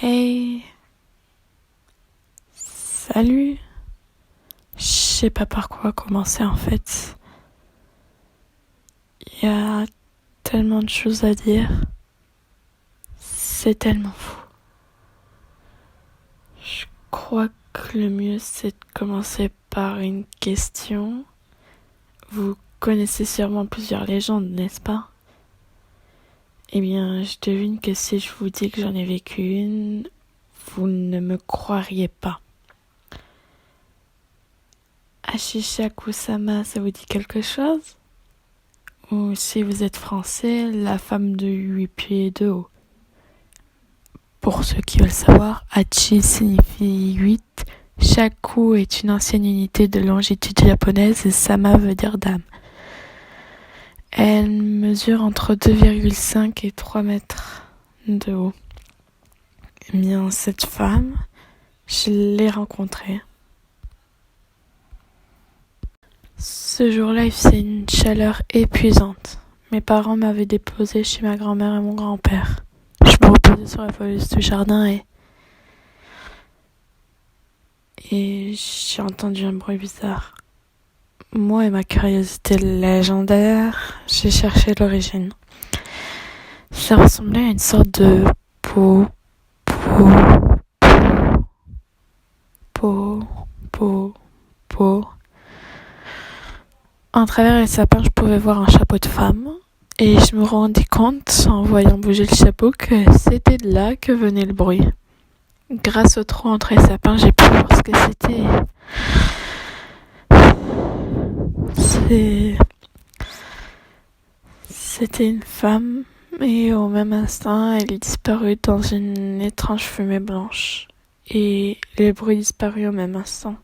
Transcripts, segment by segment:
Hey, salut. Je sais pas par quoi commencer en fait. Il y a tellement de choses à dire. C'est tellement fou. Je crois que le mieux c'est de commencer par une question. Vous connaissez sûrement plusieurs légendes, n'est-ce pas? Eh bien, je devine que si je vous dis que j'en ai vécu une, vous ne me croiriez pas. Ashishaku-sama, ça vous dit quelque chose? Ou si vous êtes français, la femme de 8 pieds de haut. Pour ceux qui veulent savoir, Hachi signifie 8, Shaku est une ancienne unité de longitude japonaise et Sama veut dire dame. Elle mesure entre 2,5 et 3 mètres de haut. Eh bien, cette femme, je l'ai rencontrée. Ce jour-là, il faisait une chaleur épuisante. Mes parents m'avaient déposé chez ma grand-mère et mon grand-père. Je me reposais sur la pelouse du jardin et j'ai entendu un bruit bizarre. Moi et ma curiosité légendaire, j'ai cherché l'origine. Ça ressemblait à une sorte de peau. En travers les sapins, je pouvais voir un chapeau de femme. Et je me rendis compte, en voyant bouger le chapeau, que c'était de là que venait le bruit. Grâce au trou entre les sapins, j'ai pu voir ce que c'était. C'était une femme, et au même instant, elle disparut dans une étrange fumée blanche. Et le bruit disparut au même instant.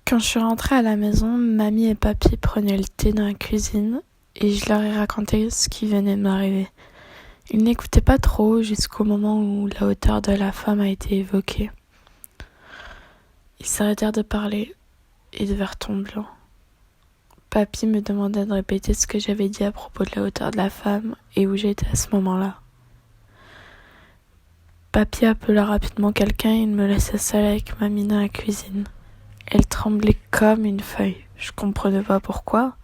Quand je suis rentrée à la maison, mamie et papy prenaient le thé dans la cuisine et je leur ai raconté ce qui venait de m'arriver. Ils n'écoutaient pas trop jusqu'au moment où la hauteur de la femme a été évoquée. Ils s'arrêtèrent de parler et devinrent tombants. Papy me demanda de répéter ce que j'avais dit à propos de la hauteur de la femme et où j'étais à ce moment-là. Papy appela rapidement quelqu'un et il me laissa seule avec mamie dans la cuisine. Elle tremblait comme une feuille. Je comprenais pas pourquoi.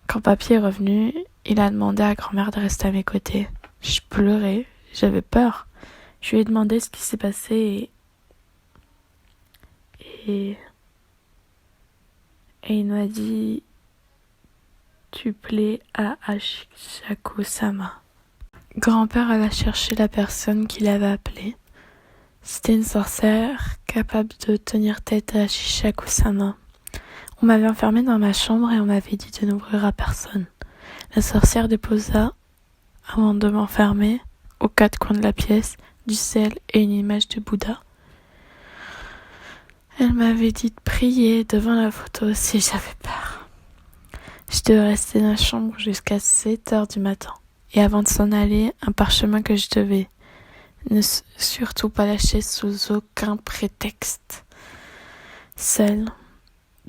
Quand papy est revenu, il a demandé à grand-mère de rester à mes côtés. Je pleurais, j'avais peur. Je lui ai demandé ce qui s'est passé et il m'a dit « Tu plais à Ashishaku-sama ». Grand-père alla chercher la personne qui l'avait appelé. C'était une sorcière capable de tenir tête à Ashishaku-sama. On m'avait enfermée dans ma chambre et on m'avait dit de n'ouvrir à personne. La sorcière déposa, avant de m'enfermer, aux 4 coins de la pièce, du sel et une image de Bouddha. Elle m'avait dit de prier devant la photo si j'avais peur. Je devais rester dans la chambre jusqu'à 7h du matin. Et avant de s'en aller, un parchemin que je devais ne surtout pas lâcher sous aucun prétexte. Seule,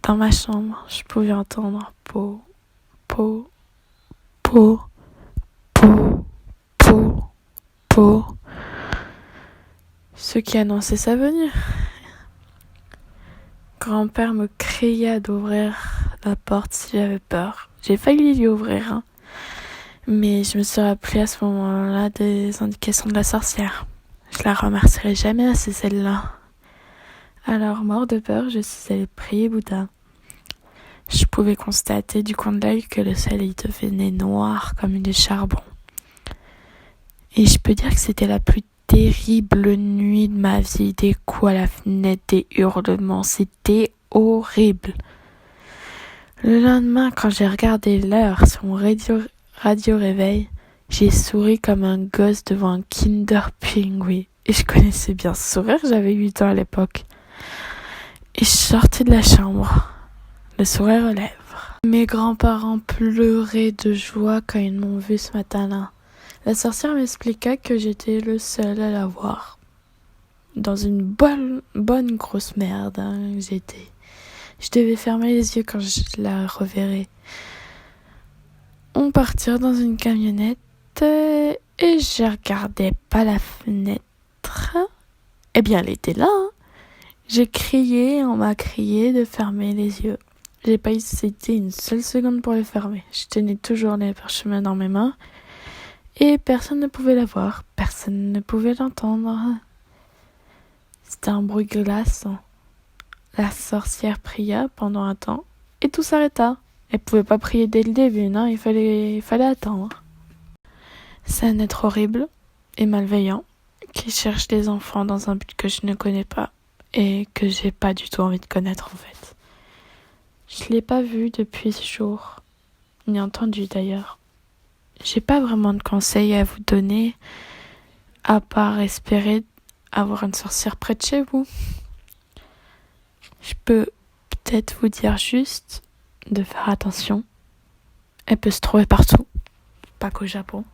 dans ma chambre, je pouvais entendre po. Ce qui annonçait sa venue. Grand-père me cria d'ouvrir la porte si j'avais peur. J'ai failli lui ouvrir, mais je me suis rappelé à ce moment-là des indications de la sorcière. Je la remercierai jamais assez, celle-là. Alors, mort de peur, je suis allée prier Bouddha. Je pouvais constater du coin de l'œil que le soleil devenait noir comme du charbon. Et je peux dire que c'était la plus terrible nuit de ma vie. Des coups à la fenêtre, des hurlements, c'était horrible. Le lendemain, quand j'ai regardé l'heure sur mon radio réveil, j'ai souri comme un gosse devant un Kinder Pingui. Et je connaissais bien ce sourire, j'avais 8 ans à l'époque. Et je sortais de la chambre, le sourire aux lèvres. Mes grands-parents pleuraient de joie quand ils m'ont vu ce matin-là. La sorcière m'expliqua que j'étais le seul à la voir. Dans une bonne grosse merde, j'étais. Je devais fermer les yeux quand je la reverrai. On partit dans une camionnette et je regardais pas la fenêtre. fenêtre. Eh bien, elle était là. J'ai crié, on m'a crié de fermer les yeux. J'ai pas hésité une seule seconde pour les fermer. Je tenais toujours les parchemins dans mes mains et personne ne pouvait la voir, personne ne pouvait l'entendre. C'était un bruit glaçant. La sorcière pria pendant un temps et tout s'arrêta. Elle pouvait pas prier dès le début, non, il fallait attendre. C'est un être horrible et malveillant qui cherche les enfants dans un but que je ne connais pas et que j'ai pas du tout envie de connaître en fait. Je l'ai pas vu depuis ce jour, ni entendu d'ailleurs. J'ai pas vraiment de conseils à vous donner, à part espérer avoir une sorcière près de chez vous. Je peux peut-être vous dire juste de faire attention. Elle peut se trouver partout, pas qu'au Japon.